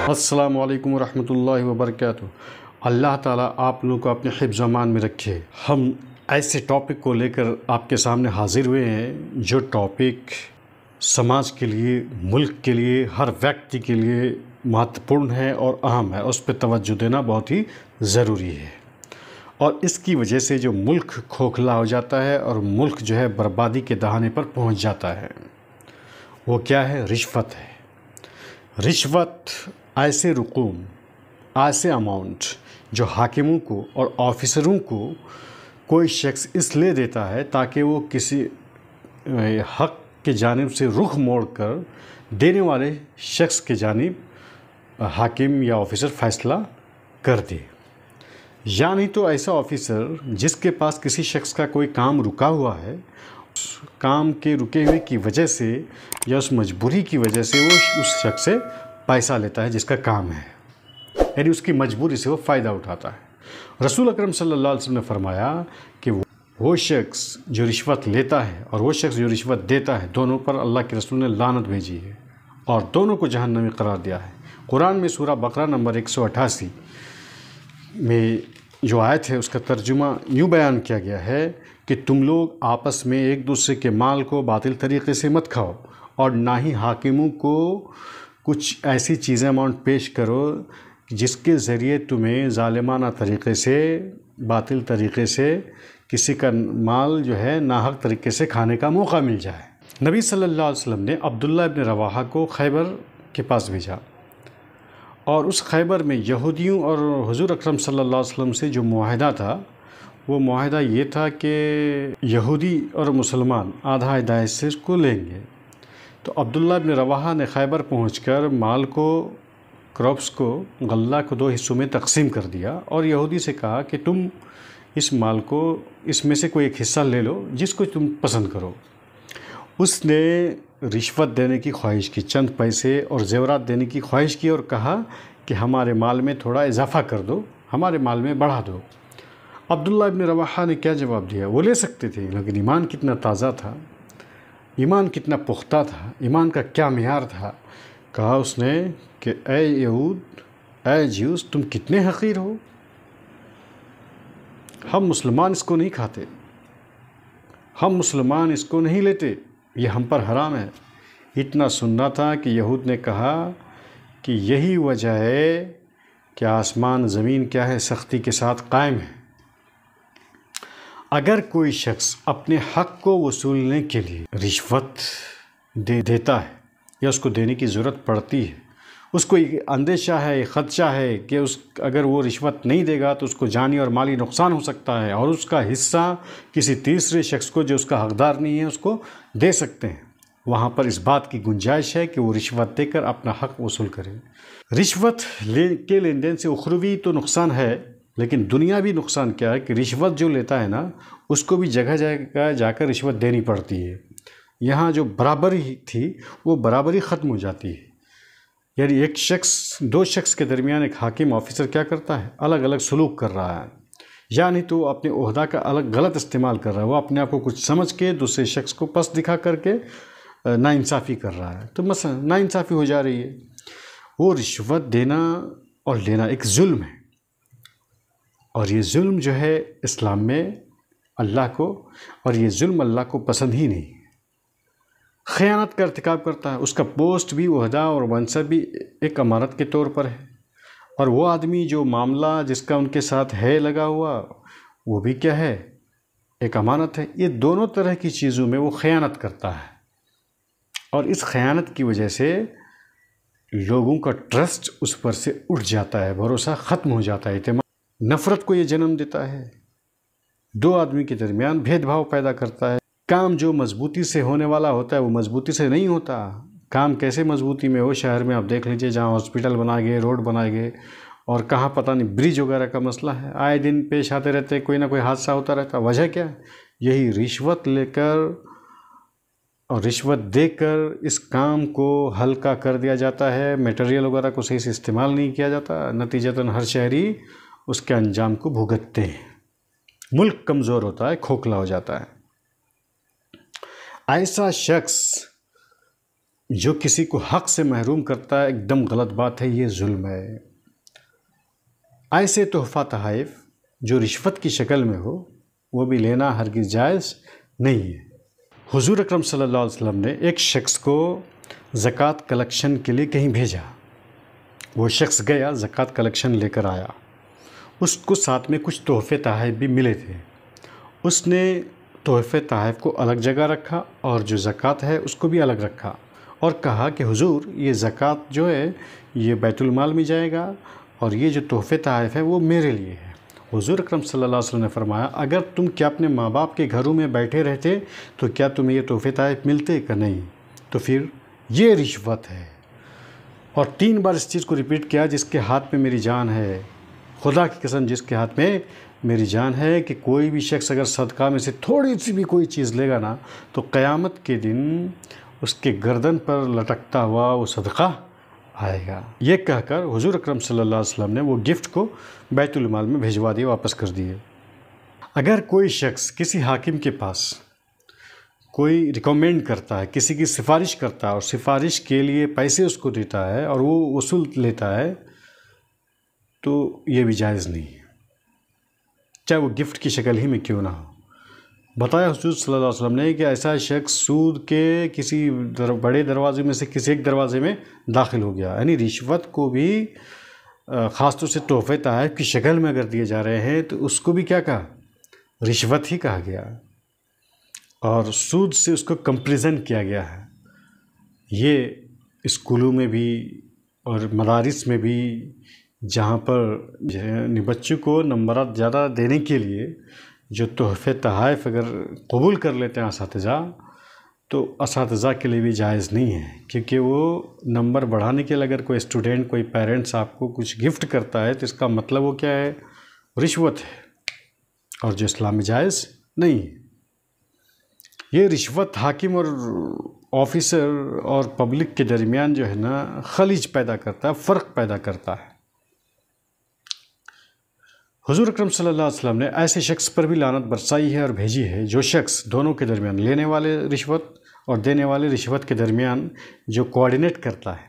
السلام علیکم ورحمۃ اللہ وبرکاتہ۔ اللہ تعالیٰ آپ لوگوں کو اپنے حفظ و امان میں رکھے۔ ہم ایسے ٹاپک کو لے کر آپ کے سامنے حاضر ہوئے ہیں جو ٹاپک سماج کے لیے، ملک کے لیے، ہر ویکتی کے لیے مہتوپورن ہے اور اہم ہے۔ اس پہ توجہ دینا بہت ہی ضروری ہے، اور اس کی وجہ سے جو ملک کھوکھلا ہو جاتا ہے اور ملک جو ہے بربادی کے دہانے پر پہنچ جاتا ہے، وہ کیا ہے؟ رشوت ہے۔ رشوت ایسے رقوم، ایسے اماؤنٹ جو حاکموں کو اور آفیسروں کو کوئی شخص اس لیے دیتا ہے تاکہ وہ کسی حق کی جانب سے رخ موڑ کر دینے والے شخص کی جانب حاکم یا آفیسر فیصلہ کر دے۔ یعنی تو ایسا آفیسر جس کے پاس کسی شخص کا کوئی کام رکا ہوا ہے، اس کام کے رکے ہوئے کی وجہ سے یا اس مجبوری کی وجہ سے وہ اس شخص سے پیسہ لیتا ہے جس کا کام ہے، یعنی اس کی مجبوری سے وہ فائدہ اٹھاتا ہے۔ رسول اکرم صلی اللہ علیہ وسلم نے فرمایا کہ وہ شخص جو رشوت لیتا ہے اور وہ شخص جو رشوت دیتا ہے، دونوں پر اللہ کے رسول نے لعنت بھیجی ہے اور دونوں کو جہنمی قرار دیا ہے۔ قرآن میں سورہ بقرہ نمبر 188 میں جو آیت ہے، اس کا ترجمہ یوں بیان کیا گیا ہے کہ تم لوگ آپس میں ایک دوسرے کے مال کو باطل طریقے سے مت کھاؤ، اور نہ ہی حاکموں کو کچھ ایسی چیزیں اماؤنٹ پیش کرو جس کے ذریعے تمہیں ظالمانہ طریقے سے، باطل طریقے سے کسی کا مال جو ہے ناحق طریقے سے کھانے کا موقع مل جائے۔ نبی صلی اللہ علیہ وسلم نے عبداللہ ابن رواحہ کو خیبر کے پاس بھیجا، اور اس خیبر میں یہودیوں اور حضور اکرم صلی اللہ علیہ وسلم سے جو معاہدہ تھا، وہ معاہدہ یہ تھا کہ یہودی اور مسلمان آدھا آدھا حصے کو لیں گے۔ تو عبداللہ ابن رواحہ نے خیبر پہنچ کر مال کو، کراپس کو، غلہ کو 2 حصوں میں تقسیم کر دیا، اور یہودی سے کہا کہ تم اس مال کو، اس میں سے کوئی ایک حصہ لے لو جس کو تم پسند کرو۔ اس نے رشوت دینے کی خواہش کی، چند پیسے اور زیورات دینے کی خواہش کی، اور کہا کہ ہمارے مال میں تھوڑا اضافہ کر دو، ہمارے مال میں بڑھا دو۔ عبداللہ ابن رواحہ نے کیا جواب دیا؟ وہ لے سکتے تھے، لیکن ایمان کتنا تازہ تھا، ایمان کتنا پختہ تھا، ایمان کا کیا معیار تھا۔ کہا اس نے کہ اے یہود، اے جیوز، تم کتنے حقیر ہو، ہم مسلمان اس کو نہیں کھاتے، ہم مسلمان اس کو نہیں لیتے، یہ ہم پر حرام ہے۔ اتنا سننا تھا کہ یہود نے کہا کہ یہی وجہ ہے کہ آسمان زمین کیا ہے، سختی کے ساتھ قائم ہے۔ اگر کوئی شخص اپنے حق کو وصولنے کے لیے رشوت دیتا ہے یا اس کو دینے کی ضرورت پڑتی ہے، اس کو ایک اندیشہ ہے، خدشہ ہے کہ اگر وہ رشوت نہیں دے گا تو اس کو جانی اور مالی نقصان ہو سکتا ہے، اور اس کا حصہ کسی تیسرے شخص کو جو اس کا حقدار نہیں ہے اس کو دے سکتے ہیں، وہاں پر اس بات کی گنجائش ہے کہ وہ رشوت دے کر اپنا حق وصول کرے۔ رشوت کے لین دین سے اخروی تو نقصان ہے، لیکن دنیاوی نقصان کیا ہے کہ رشوت جو لیتا ہے نا، اس کو بھی جگہ جگہ جا کر رشوت دینی پڑتی ہے۔ یہاں جو برابری تھی وہ برابری ختم ہو جاتی ہے، یعنی ایک شخص، 2 شخص کے درمیان ایک حاکم آفیسر کیا کرتا ہے؟ الگ الگ سلوک کر رہا ہے، یعنی تو وہ اپنے عہدہ کا الگ غلط استعمال کر رہا ہے، وہ اپنے آپ کو کچھ سمجھ کے دوسرے شخص کو پس دکھا کر کے ناانصافی کر رہا ہے، تو مثلا ناانصافی ہو جا رہی ہے۔ وہ رشوت دینا اور لینا ایک ظلم ہے، اور یہ ظلم جو ہے اسلام میں اللہ کو، اور یہ ظلم اللہ کو پسند ہی نہیں۔ خیانت کا ارتکاب کرتا ہے، اس کا پوسٹ بھی، عہدہ اور منصب بھی ایک امانت کے طور پر ہے، اور وہ آدمی جو معاملہ جس کا ان کے ساتھ ہے لگا ہوا، وہ بھی کیا ہے؟ ایک امانت ہے۔ یہ دونوں طرح کی چیزوں میں وہ خیانت کرتا ہے، اور اس خیانت کی وجہ سے لوگوں کا ٹرسٹ اس پر سے اٹھ جاتا ہے، بھروسہ ختم ہو جاتا ہے، اعتماد، نفرت کو یہ جنم دیتا ہے، 2 آدمی کے درمیان بھید بھاؤ پیدا کرتا ہے۔ کام جو مضبوطی سے ہونے والا ہوتا ہے وہ مضبوطی سے نہیں ہوتا۔ کام کیسے مضبوطی میں ہو؟ شہر میں آپ دیکھ لیجئے، جہاں ہاسپٹل بنائے گئے، روڈ بنائے گئے، اور کہاں پتہ نہیں برج وغیرہ کا مسئلہ ہے، آئے دن پیش آتے رہتے، کوئی نہ کوئی حادثہ ہوتا رہتا۔ وجہ کیا ہے؟ یہی رشوت لے کر اور رشوت دے کر اس کام کو ہلکا کر دیا جاتا ہے، میٹیریل وغیرہ کو صحیح سے استعمال نہیں کیا جاتا، نتیجتاً ہر شہری اس کے انجام کو بھگتتے ہیں، ملک کمزور ہوتا ہے، کھوکھلا ہو جاتا ہے۔ ایسا شخص جو کسی کو حق سے محروم کرتا ہے ایک دم غلط بات ہے، یہ ظلم ہے۔ ایسے تحفہ تحائف جو رشوت کی شکل میں ہو وہ بھی لینا ہرگز جائز نہیں ہے۔ حضور اکرم صلی اللہ علیہ وسلم نے ایک شخص کو زکوٰۃ کلیکشن کے لیے کہیں بھیجا، وہ شخص گیا زکوٰۃ کلیکشن لے کر آیا، اس کو ساتھ میں کچھ تحفے تحائف بھی ملے تھے۔ اس نے تحفے تحائف کو الگ جگہ رکھا اور جو زکوٰۃ ہے اس کو بھی الگ رکھا، اور کہا کہ حضور یہ زکوٰۃ جو ہے یہ بیت المال میں جائے گا اور یہ جو تحفے تحائف ہے وہ میرے لیے ہے۔ حضور اکرم صلی اللہ علیہ وسلم نے فرمایا اگر تم کیا اپنے ماں باپ کے گھروں میں بیٹھے رہتے تو کیا تمہیں یہ تحفے تحائف ملتے کہ نہیں؟ تو پھر یہ رشوت ہے۔ اور 3 بار اس چیز کو ریپیٹ کیا، جس کے ہاتھ میں میری جان ہے، خدا کی قسم جس کے ہاتھ میں میری جان ہے، کہ کوئی بھی شخص اگر صدقہ میں سے تھوڑی سی بھی کوئی چیز لے گا نا تو قیامت کے دن اس کے گردن پر لٹکتا ہوا وہ صدقہ آئے گا۔ یہ کہہ کر حضور اکرم صلی اللہ علیہ وسلم نے وہ گفٹ کو بیت المال میں بھیجوا دیے، واپس کر دیے۔ اگر کوئی شخص کسی حاکم کے پاس کوئی ریکمینڈ کرتا ہے، کسی کی سفارش کرتا ہے اور سفارش کے لیے پیسے اس کو دیتا ہے اور وہ وصول لیتا ہے تو یہ بھی جائز نہیں ہے، چاہے وہ گفٹ کی شکل ہی میں کیوں نہ ہو۔ بتایا حضور صلی اللہ علیہ وسلم نے کہ ایسا شخص سود کے کسی بڑے دروازے میں سے کسی ایک دروازے میں داخل ہو گیا، یعنی رشوت کو بھی خاص طور سے تحفے تحائف کی شکل میں اگر دیے جا رہے ہیں تو اس کو بھی کیا کہا؟ رشوت ہی کہا گیا، اور سود سے اس کو کمپیریزن کیا گیا ہے۔ یہ اسکولوں میں بھی اور مدارس میں بھی، جہاں پر بچوں کو نمبرات زیادہ دینے کے لیے جو تحفے تحائف اگر قبول کر لیتے ہیں اساتذہ، تو اساتذہ کے لیے بھی جائز نہیں ہے، کیونکہ وہ نمبر بڑھانے کے لیے اگر کوئی اسٹوڈنٹ، کوئی پیرنٹس آپ کو کچھ گفٹ کرتا ہے تو اس کا مطلب وہ کیا ہے؟ رشوت ہے، اور جو اسلام میں جائز نہیں ہے۔ یہ رشوت حاکم اور آفیسر اور پبلک کے درمیان جو ہے نا خلیج پیدا کرتا ہے، فرق پیدا کرتا ہے۔ حضور اکرم صلی اللہ علیہ وسلم نے ایسے شخص پر بھی لعنت برسائی ہے اور بھیجی ہے جو شخص دونوں کے درمیان، لینے والے رشوت اور دینے والے رشوت کے درمیان جو کوآرڈینیٹ کرتا ہے،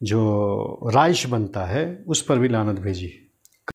جو رائش بنتا ہے، اس پر بھی لعنت بھیجی ہے۔